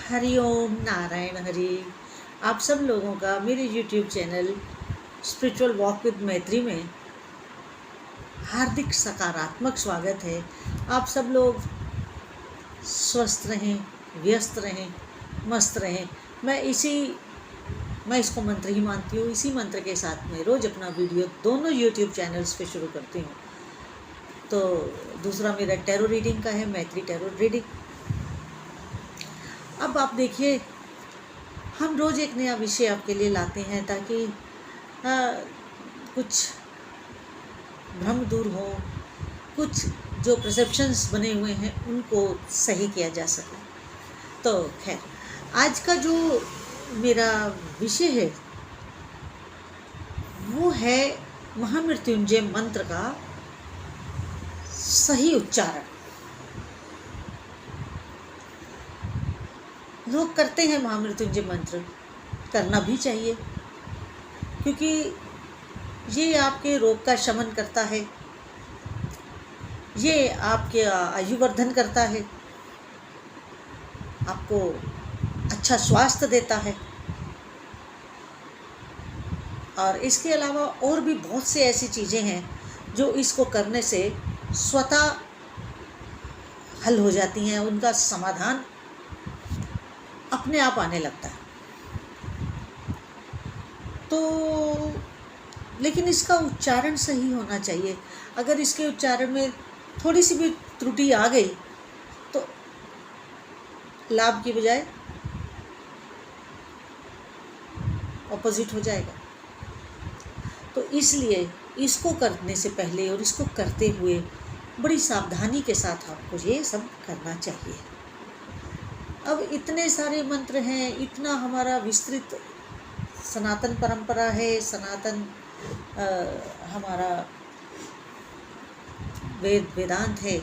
हरिओम नारायण हरि। आप सब लोगों का मेरे YouTube channel spiritual walk with मैत्री में हार्दिक सकारात्मक स्वागत है। आप सब लोग स्वस्थ रहें, व्यस्त रहें, मस्त रहें। मैं इसको मंत्र ही मानती हूँ। इसी मंत्र के साथ में रोज़ अपना वीडियो दोनों यूट्यूब चैनल्स पे शुरू करती हूँ। तो दूसरा मेरा टैरो रीडिंग का है, मैत्री टैरो रीडिंग। अब आप देखिए, हम रोज़ एक नया विषय आपके लिए लाते हैं ताकि कुछ भ्रम दूर हो, कुछ जो परसेप्शंस बने हुए हैं उनको सही किया जा सके। तो खैर, आज का जो मेरा विषय है वो है महामृत्युंजय मंत्र का सही उच्चारण। लोग करते हैं महामृत्युंजय मंत्र, करना भी चाहिए, क्योंकि ये आपके रोग का शमन करता है, ये आपके आयुवर्धन करता है, आपको अच्छा स्वास्थ्य देता है। और इसके अलावा और भी बहुत से ऐसी चीज़ें हैं जो इसको करने से स्वतः हल हो जाती हैं, उनका समाधान अपने आप आने लगता है। तो लेकिन इसका उच्चारण सही होना चाहिए। अगर इसके उच्चारण में थोड़ी सी भी त्रुटि आ गई तो लाभ की बजाय ऑपोजिट हो जाएगा। तो इसलिए इसको करने से पहले और इसको करते हुए बड़ी सावधानी के साथ आपको ये सब करना चाहिए। अब इतने सारे मंत्र हैं, इतना हमारा विस्तृत सनातन परंपरा है, सनातन हमारा वेदांत है,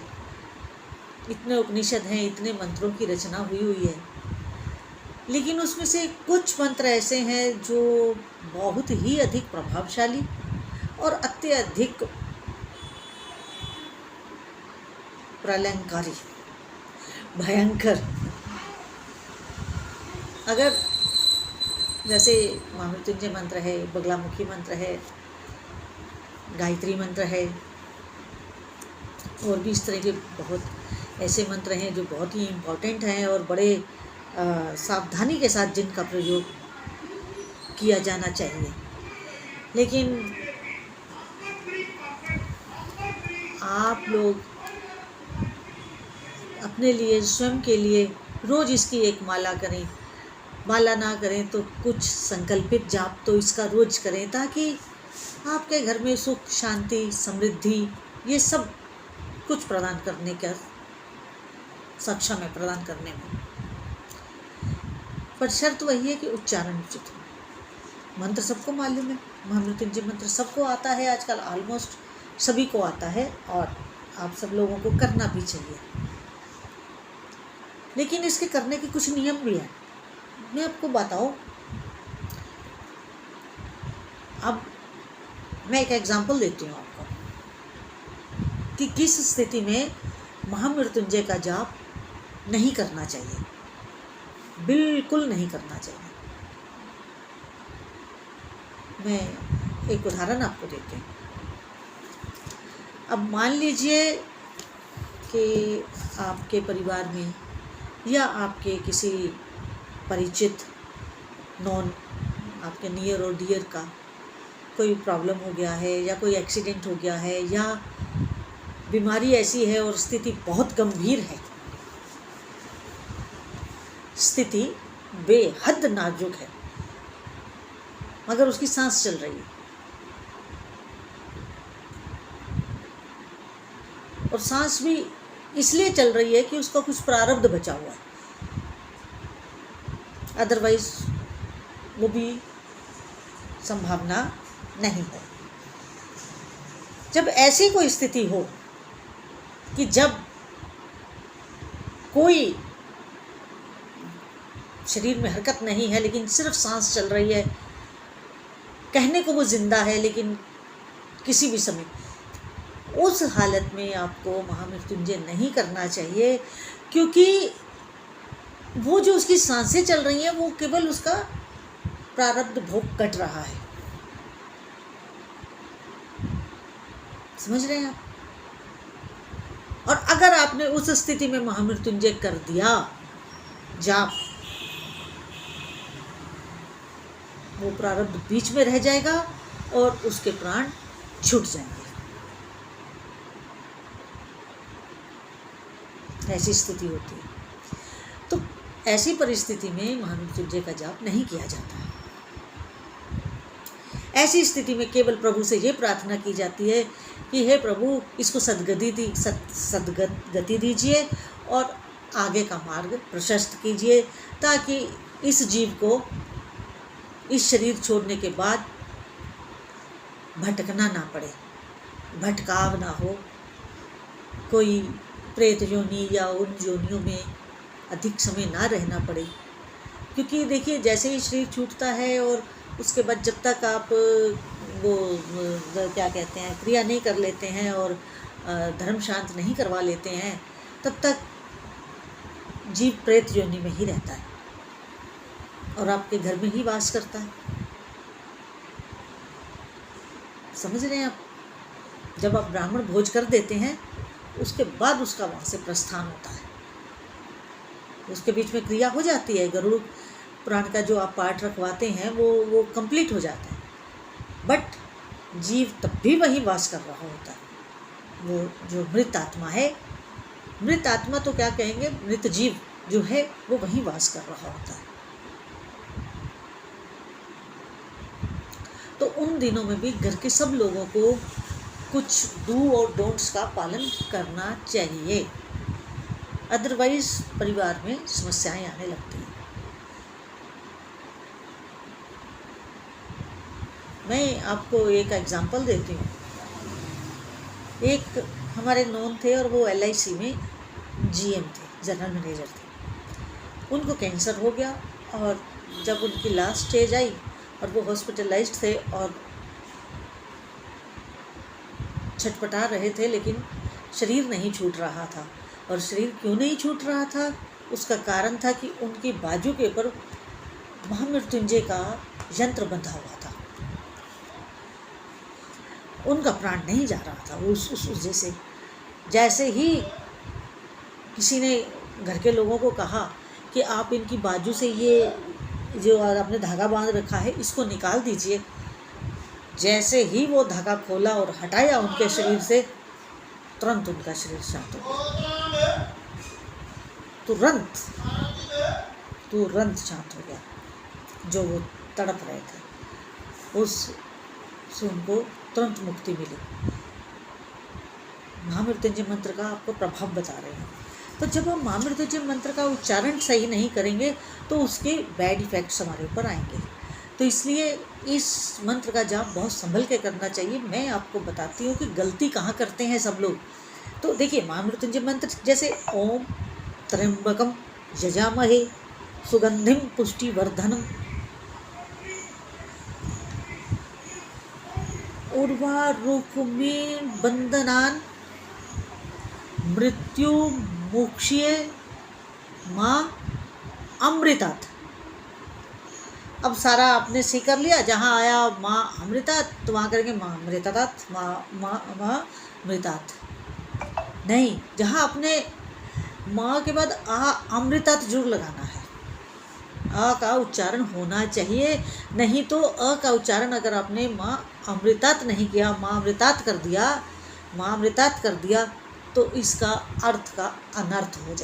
इतने उपनिषद हैं, इतने मंत्रों की रचना हुई है। लेकिन उसमें से कुछ मंत्र ऐसे हैं जो बहुत ही अधिक प्रभावशाली और अत्यधिक प्रलयंकारी, भयंकर। अगर जैसे महामृत्युंजय मंत्र है, बगलामुखी मंत्र है, गायत्री मंत्र है, और भी इस तरह के बहुत ऐसे मंत्र हैं जो बहुत ही इम्पोर्टेंट हैं और बड़े सावधानी के साथ जिनका प्रयोग किया जाना चाहिए। लेकिन आप लोग अपने लिए, स्वयं के लिए रोज़ इसकी एक माला करें। माला ना करें तो कुछ संकल्पित जाप तो इसका रोज करें, ताकि आपके घर में सुख, शांति, समृद्धि ये सब कुछ प्रदान करने का सक्षम है, प्रदान करने में। पर शर्त वही है कि उच्चारण उचित हो। मंत्र सबको मालूम है, महामृत्युंजय मंत्र सबको आता है, आजकल ऑलमोस्ट सभी को आता है, और आप सब लोगों को करना भी चाहिए। लेकिन इसके करने के कुछ नियम भी हैं, मैं आपको बताऊं। अब मैं एक एग्जांपल देती हूँ आपको कि किस स्थिति में महामृत्युंजय का जाप नहीं करना चाहिए, बिल्कुल नहीं करना चाहिए। मैं एक उदाहरण आपको देती हूँ। अब मान लीजिए कि आपके परिवार में या आपके किसी परिचित, नॉन, आपके नियर और डियर का कोई प्रॉब्लम हो गया है, या कोई एक्सीडेंट हो गया है, या बीमारी ऐसी है और स्थिति बहुत गंभीर है, स्थिति बेहद नाजुक है, मगर उसकी सांस चल रही है, और सांस भी इसलिए चल रही है कि उसका कुछ प्रारब्ध बचा हुआ है, अदरवाइज वो भी संभावना नहीं है। जब ऐसी कोई स्थिति हो कि जब कोई शरीर में हरकत नहीं है लेकिन सिर्फ सांस चल रही है, कहने को वो जिंदा है लेकिन किसी भी समय, उस हालत में आपको महामृत्युंजय नहीं करना चाहिए, क्योंकि वो जो उसकी सांसें चल रही हैं वो केवल उसका प्रारब्ध भोग कट रहा है। समझ रहे हैं आप? और अगर आपने उस स्थिति में महामृत्युंजय कर दिया जाप, वो प्रारब्ध बीच में रह जाएगा और उसके प्राण छूट जाएंगे। ऐसी स्थिति होती है। तो ऐसी परिस्थिति में महामृत्युंजय का जाप नहीं किया जाता है। ऐसी स्थिति में केवल प्रभु से ये प्रार्थना की जाती है कि हे प्रभु, इसको सद्गति दीजिए और आगे का मार्ग प्रशस्त कीजिए, ताकि इस जीव को इस शरीर छोड़ने के बाद भटकना ना पड़े, भटकाव ना हो, कोई प्रेत योनि या उन योनियों में अधिक समय ना रहना पड़े। क्योंकि देखिए, जैसे ही शरीर छूटता है और उसके बाद जब तक आप वो क्या कहते हैं क्रिया नहीं कर लेते हैं और धर्म शांत नहीं करवा लेते हैं, तब तक जीव प्रेत योनि में ही रहता है और आपके घर में ही वास करता है। समझ रहे हैं आप? जब आप ब्राह्मण भोज कर देते हैं उसके बाद उसका वहाँ से प्रस्थान होता है। उसके बीच में क्रिया हो जाती है, गरुड़ पुराण का जो आप पाठ रखवाते हैं वो कंप्लीट हो जाता है, बट जीव तब भी वही वास कर रहा होता है। वो जो मृत आत्मा है, मृत आत्मा तो क्या कहेंगे, मृत जीव जो है वो वही वास कर रहा होता है। तो उन दिनों में भी घर के सब लोगों को कुछ डू और डोंट्स का पालन करना चाहिए, अदरवाइज परिवार में समस्याएं आने लगती हैं। मैं आपको एक एग्जांपल देती हूँ। एक हमारे नॉन थे और वो LIC में GM थे, जनरल मैनेजर थे। उनको कैंसर हो गया और जब उनकी लास्ट स्टेज आई और वो हॉस्पिटलाइज्ड थे और छटपटा रहे थे, लेकिन शरीर नहीं छूट रहा था। और शरीर क्यों नहीं छूट रहा था, उसका कारण था कि उनकी बाजू के ऊपर महामृत्युंजय का यंत्र बंधा हुआ था। उनका प्राण नहीं जा रहा था। वो उस जैसे जैसे ही किसी ने घर के लोगों को कहा कि आप इनकी बाजू से ये जो आपने धागा बांध रखा है इसको निकाल दीजिए, जैसे ही वो धागा खोला और हटाया उनके शरीर से, तुरंत उनका शरीर शांत हो गया। तुरंत शांत हो गया। जो वो तड़प रहे थे उससे उनको तुरंत मुक्ति मिली। महामृत्युंजय मंत्र का आपको प्रभाव बता रहे हैं। तो जब हम महामृत्युंजय मंत्र का उच्चारण सही नहीं करेंगे तो उसके बैड इफेक्ट्स हमारे ऊपर आएंगे। तो इसलिए इस मंत्र का जाप बहुत संभल के करना चाहिए। मैं आपको बताती हूँ कि गलती कहाँ करते हैं सब लोग। तो देखिए, महामृत्युंजय मंत्र जैसे ओम त्र्यंबकम यजामहे सुगंधिम पुष्टिवर्धनम उर्वारुकमेन बंधनान मृत्यु मोक्ष्ये माँ अमृतात्। अब सारा आपने सीख कर लिया। जहाँ आया माँ अमृतात् तो वहाँ करेंगे माँ अमृतात्, माँ अमृतात् नहीं। जहाँ अपने माँ के बाद आ अमृतात् जरूर लगाना है। आ का उच्चारण होना चाहिए, नहीं तो अ का उच्चारण अगर आपने माँ अमृतात् नहीं किया, माँ अमृतात् कर दिया तो इसका अर्थ का अनर्थ हो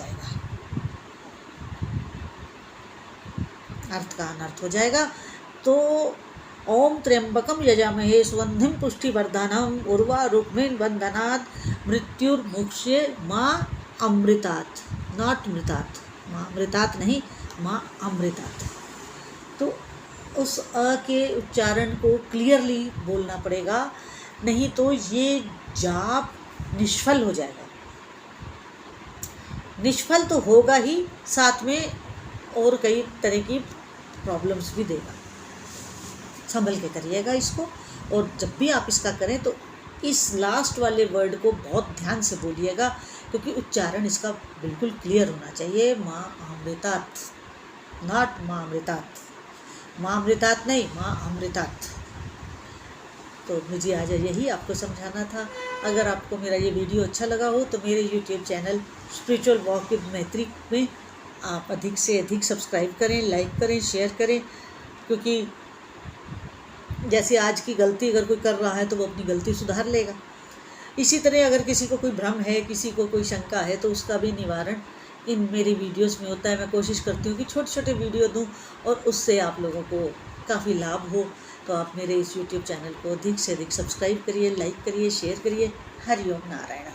जाएगा। तो ओम त्र्यंबकम यजामहे सुगंधिम पुष्टिवर्धनम उर्वारुकमेन बंधनात् मृत्युर्मुक्ष्ये माँ अमृतात्, नॉट मृतात्, माँ अमृतात् नहीं, माँ अमृतात्। तो उस अ के उच्चारण को क्लियरली बोलना पड़ेगा, नहीं तो ये जाप निष्फल हो जाएगा। निष्फल तो होगा ही, साथ में और कई तरह की प्रॉब्लम्स भी देगा। संभल के करिएगा इसको। और जब भी आप इसका करें तो इस लास्ट वाले वर्ड को बहुत ध्यान से बोलिएगा क्योंकि उच्चारण इसका बिल्कुल क्लियर होना चाहिए, माँ अमृतात, नॉट माँ अमृतात, माँ अमृतात नहीं, माँ अमृतात। तो मुझे आज यही आपको समझाना था। अगर आपको मेरा ये वीडियो अच्छा लगा हो तो मेरे YouTube channel spiritual walk with मैत्री में आप अधिक से अधिक सब्सक्राइब करें, लाइक करें, शेयर करें, क्योंकि जैसे आज की गलती अगर कोई कर रहा है तो वो अपनी गलती सुधार लेगा। इसी तरह अगर किसी को कोई भ्रम है, किसी को कोई शंका है, तो उसका भी निवारण इन मेरी वीडियोस में होता है। मैं कोशिश करती हूँ कि छोटे छोटे वीडियो दूँ और उससे आप लोगों को काफ़ी लाभ हो। तो आप मेरे इस यूट्यूब चैनल को अधिक से अधिक सब्सक्राइब करिए, लाइक करिए, शेयर करिए। हरिओम नारायण।